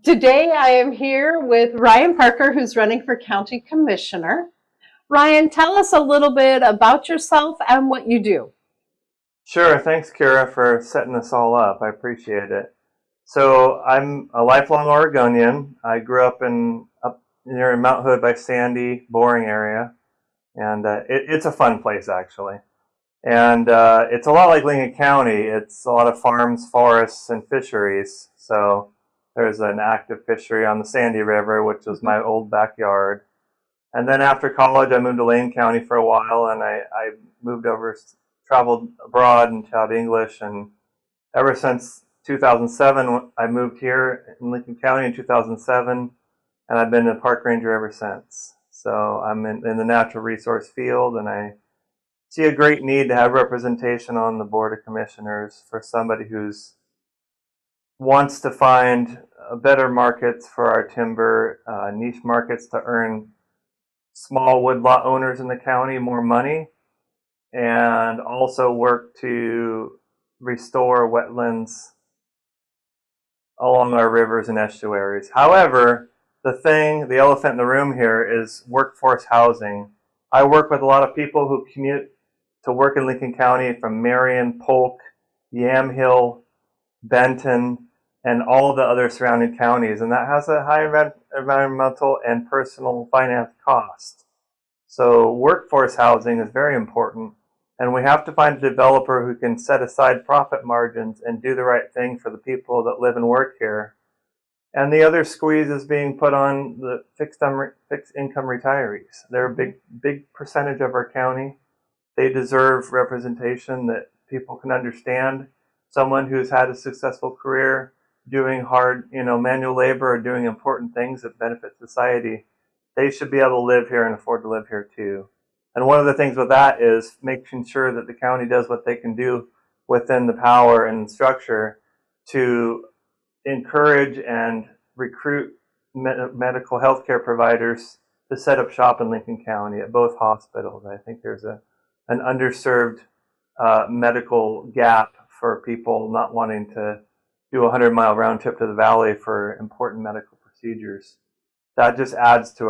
Today I am here with Ryan Parker, who's running for County Commissioner. Ryan, tell us a little bit about yourself and what you do. Sure. Thanks, Kara, for setting this all up. I appreciate it. So I'm a lifelong Oregonian. I grew up up near Mount Hood by Sandy, Boring area, and it's a fun place actually. And it's a lot like Lincoln County. It's a lot of farms, forests, and fisheries. So there's an active fishery on the Sandy River, which was my old backyard. And then after college, I moved to Lane County for a while, and I moved over, traveled abroad and taught English. And ever since 2007, I moved here in Lincoln County in 2007, and I've been a park ranger ever since. So I'm in the natural resource field, and I see a great need to have representation on the Board of Commissioners for somebody who's wants to find better markets for our timber, niche markets to earn small woodlot owners in the county more money, and also work to restore wetlands along our rivers and estuaries. However, the elephant in the room here is workforce housing. I work with a lot of people who commute to work in Lincoln County from Marion, Polk, Yamhill, Benton, and all the other surrounding counties, and that has a high environmental and personal finance cost. So workforce housing is very important, and we have to find a developer who can set aside profit margins and do the right thing for the people that live and work here. And the other squeeze is being put on the fixed income retirees. They're a big percentage of our county. They deserve representation that people can understand. Someone who's had a successful career doing hard, manual labor or doing important things that benefit society, they should be able to live here and afford to live here too. And one of the things with that is making sure that the county does what they can do within the power and structure to encourage and recruit medical health care providers to set up shop in Lincoln County at both hospitals. I think there's an underserved medical gap for people not wanting to do a 100-mile round trip to the valley for important medical procedures. That just adds to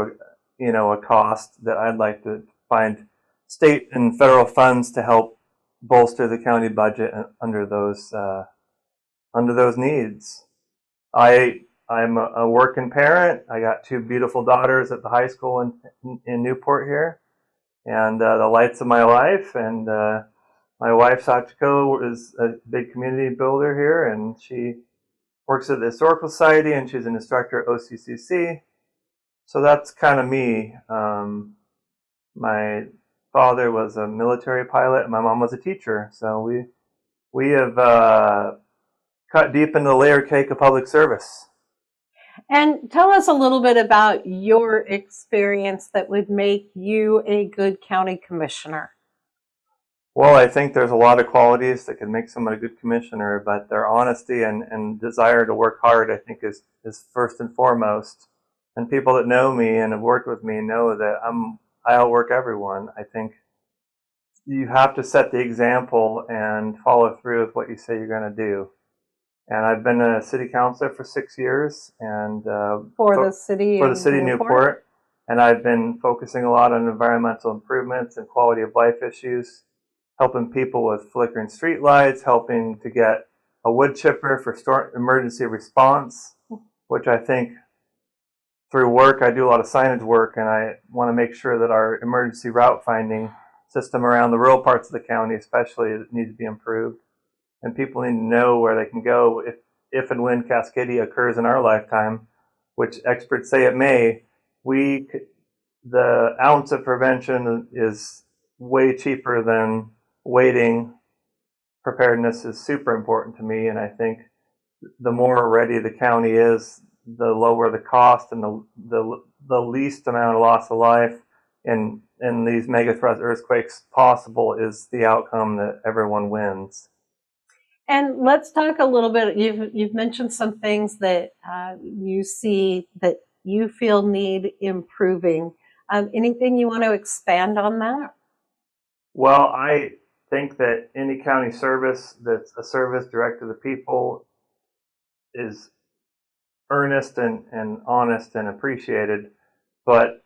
a cost that I'd like to find state and federal funds to help bolster the county budget under those needs. I'm a working parent. I got two beautiful daughters at the high school in Newport here, and the lights of my life. And my wife Sachiko is a big community builder here, and she works at the Historical Society, and she's an instructor at OCCC. So that's kind of me. My father was a military pilot, and my mom was a teacher. So we have cut deep into the layer cake of public service. And tell us a little bit about your experience that would make you a good county commissioner. Well, I think there's a lot of qualities that can make someone a good commissioner, but their honesty and desire to work hard, I think, is first and foremost. And people that know me and have worked with me know that I outwork everyone. I think you have to set the example and follow through with what you say you're going to do. And I've been a city councilor for 6 years, and For the city for the of city of Newport? Newport, and I've been focusing a lot on environmental improvements and quality of life issues, helping people with flickering street lights, helping to get a wood chipper for emergency response, which I think through work, I do a lot of signage work, and I want to make sure that our emergency route finding system around the rural parts of the county especially needs to be improved. And people need to know where they can go if and when Cascadia occurs in our lifetime, which experts say it may. The ounce of prevention is way cheaper than waiting. Preparedness is super important to me, and I think the more ready the county is, the lower the cost and the least amount of loss of life in these mega thrust earthquakes possible is the outcome that everyone wins. And let's talk a little bit. You've mentioned some things that you see that you feel need improving. Anything you want to expand on that? Well, I think that any county service that's a service direct to the people is earnest and honest and appreciated. But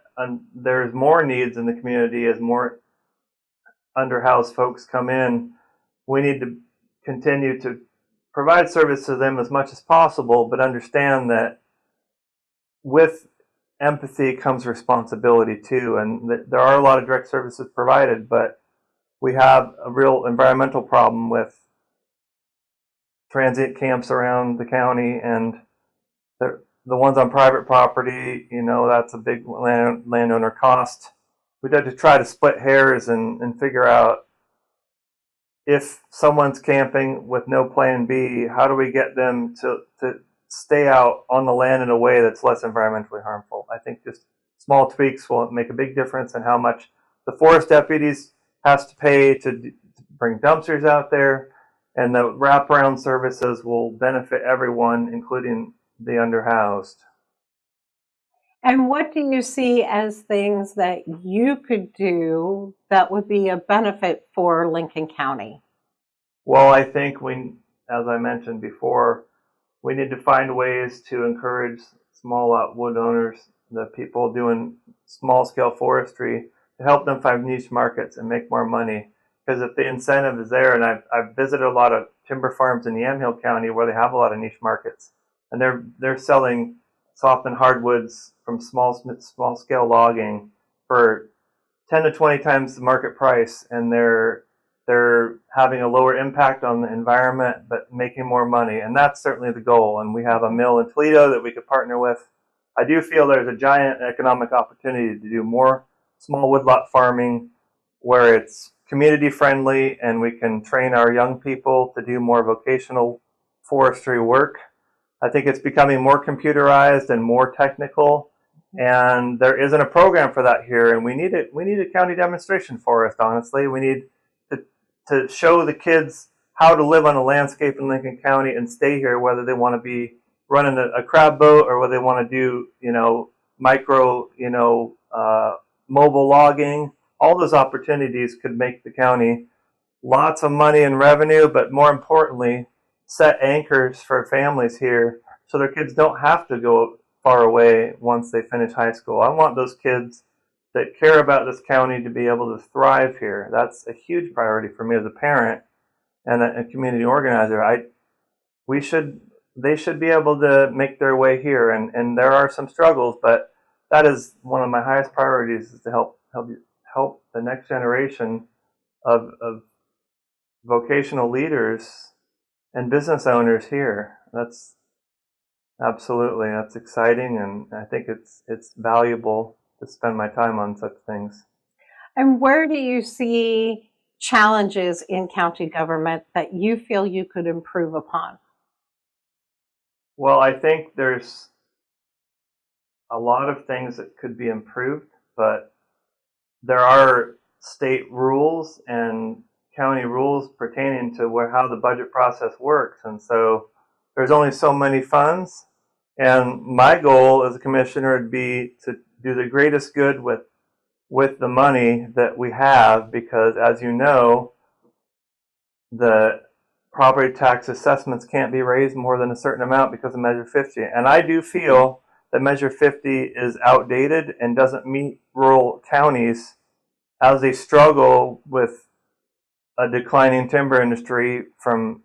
there's more needs in the community as more underhoused folks come in. We need to continue to provide service to them as much as possible, but understand that with empathy comes responsibility too. And there are a lot of direct services provided, but we have a real environmental problem with transient camps around the county, and the ones on private property, that's a big landowner cost. We'd have to try to split hairs and figure out, if someone's camping with no plan B, how do we get them to stay out on the land in a way that's less environmentally harmful? I think just small tweaks will make a big difference in how much the forest deputies has to pay to bring dumpsters out there, and the wraparound services will benefit everyone, including the underhoused. And what do you see as things that you could do that would be a benefit for Lincoln County? Well, I think as I mentioned before, we need to find ways to encourage small lot wood owners, the people doing small scale forestry, to help them find niche markets and make more money. Because if the incentive is there, and I've visited a lot of timber farms in Yamhill County where they have a lot of niche markets, and they're selling softened hardwoods from small scale logging for 10 to 20 times the market price, and they're having a lower impact on the environment but making more money, and that's certainly the goal. And we have a mill in Toledo that we could partner with. I do feel there's a giant economic opportunity to do more small woodlot farming where it's community friendly and we can train our young people to do more vocational forestry work. I think it's becoming more computerized and more technical, and there isn't a program for that here, and we need it. We need a county demonstration forest, honestly. We need to show the kids how to live on a landscape in Lincoln County and stay here, whether they want to be running a crab boat or whether they want to do, micro, mobile logging. All those opportunities could make the county lots of money and revenue, but more importantly, set anchors for families here so their kids don't have to go far away once they finish high school. I want those kids that care about this county to be able to thrive here. That's a huge priority for me as a parent and a community organizer. They should be able to make their way here, and there are some struggles, but that is one of my highest priorities, is to help the next generation of vocational leaders and business owners here. That's exciting, and I think it's valuable to spend my time on such things. And where do you see challenges in county government that you feel you could improve upon? Well, I think there's a lot of things that could be improved, but there are state rules and county rules pertaining to how the budget process works, and so there's only so many funds. And my goal as a commissioner would be to do the greatest good with the money that we have, because as you know, the property tax assessments can't be raised more than a certain amount because of Measure 50. And I do feel that Measure 50 is outdated and doesn't meet rural counties as they struggle with a declining timber industry from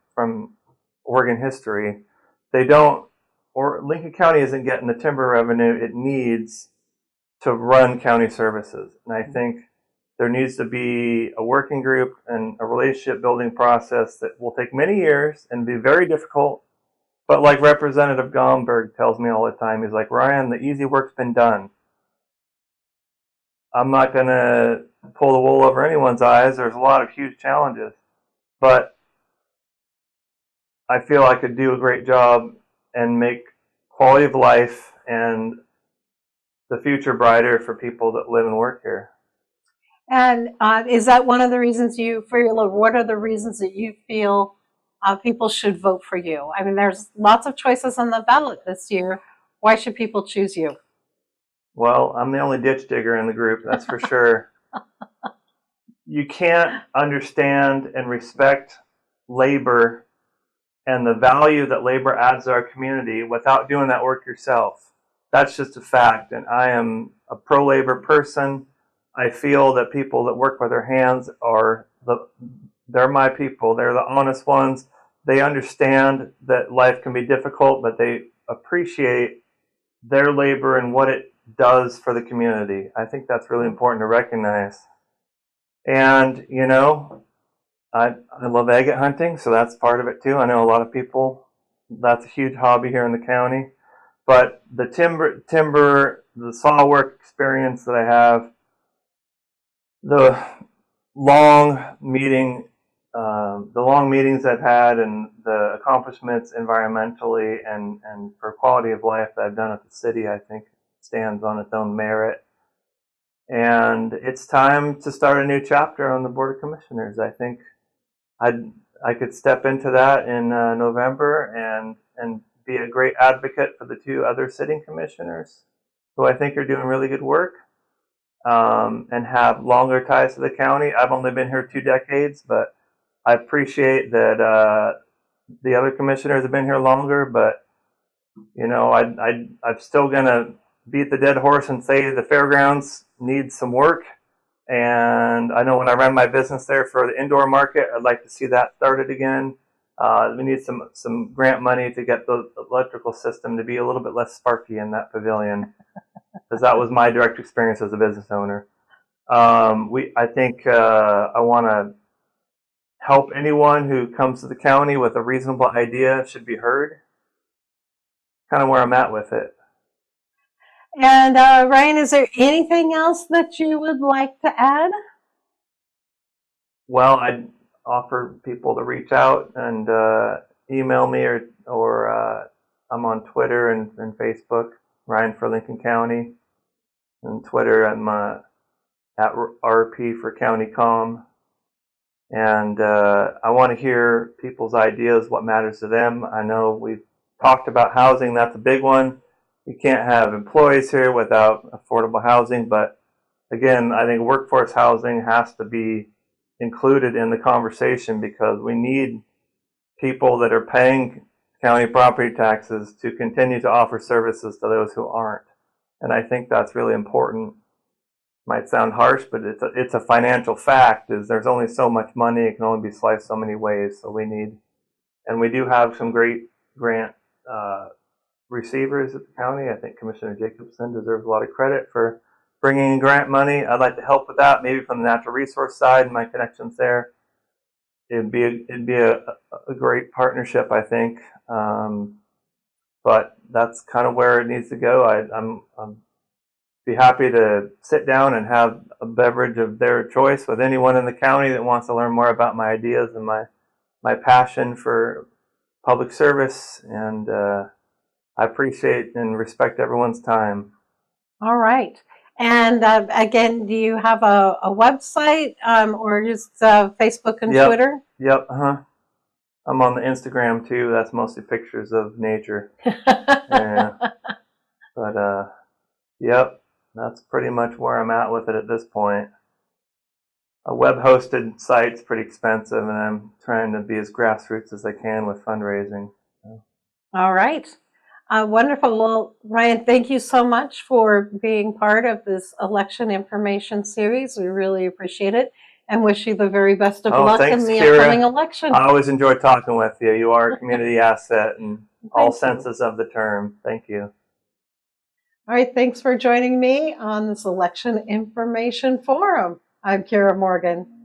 Oregon history. Lincoln County isn't getting the timber revenue it needs to run county services. And I think there needs to be a working group and a relationship building process that will take many years and be very difficult. But like Representative Gomberg tells me all the time, he's like, Ryan, the easy work's been done. I'm not going to pull the wool over anyone's eyes. There's a lot of huge challenges. But I feel I could do a great job and make quality of life and the future brighter for people that live and work here. And is that one of the reasons what are the reasons that you feel people should vote for you? I mean, there's lots of choices on the ballot this year. Why should people choose you? Well, I'm the only ditch digger in the group, that's for sure. You can't understand and respect labor and the value that labor adds to our community without doing that work yourself. That's just a fact. And I am a pro-labor person. I feel that people that work with their hands they're my people. They're the honest ones. They understand that life can be difficult, but they appreciate their labor and what it does for the community. I think that's really important to recognize. And, you know, I love agate hunting, so that's part of it too. I know a lot of people, that's a huge hobby here in the county. But the timber, the saw work experience that I have, the long meetings I've had, and the accomplishments environmentally and for quality of life that I've done at the city, I think stands on its own merit. And it's time to start a new chapter on the Board of Commissioners. I think I could step into that in November and be a great advocate for the two other sitting commissioners who I think are doing really good work, and have longer ties to the county. I've only been here 2 decades, but I appreciate that the other commissioners have been here longer. But you know, I'm still gonna beat the dead horse and say the fairgrounds needs some work. And I know when I ran my business there for the indoor market, I'd like to see that started again. We need some grant money to get the electrical system to be a little bit less sparky in that pavilion, because that was my direct experience as a business owner. I think I want to help anyone who comes to the county with a reasonable idea should be heard. Kind of where I'm at with it. And Ryan, is there anything else that you would like to add? Well, I'd offer people to reach out and email me, or I'm on Twitter and Facebook, Ryan for Lincoln County, and Twitter I'm at RP for County Com. And I want to hear people's ideas, what matters to them. I know we've talked about housing, that's a big one. You can't have employees here without affordable housing, but again, I think workforce housing has to be included in the conversation, because we need people that are paying county property taxes to continue to offer services to those who aren't. And I think that's really important. Might sound harsh, but it's a financial fact. Is there's only so much money, it can only be sliced so many ways. So we need, and we do have some great grant receivers at the county. I think Commissioner Jacobson deserves a lot of credit for bringing in grant money. I'd like to help with that, maybe from the natural resource side and my connections there. It'd be a great partnership, I think. But that's kind of where it needs to go. I'm be happy to sit down and have a beverage of their choice with anyone in the county that wants to learn more about my ideas and my passion for public service. And I appreciate and respect everyone's time. All right. And again, do you have a website or just Facebook and Yep. Twitter? Yep. I'm on the Instagram too. That's mostly pictures of nature. Yeah. But yep. That's pretty much where I'm at with it at this point. A web-hosted site's pretty expensive, and I'm trying to be as grassroots as I can with fundraising. All right. Wonderful. Well, Ryan, thank you so much for being part of this election information series. We really appreciate it and wish you the very best of luck Thanks, in the Kira. upcoming election. I always enjoy talking with you. You are a community asset in all senses of the term. Thank you. All right, thanks for joining me on this Election Information Forum. I'm Kira Morgan.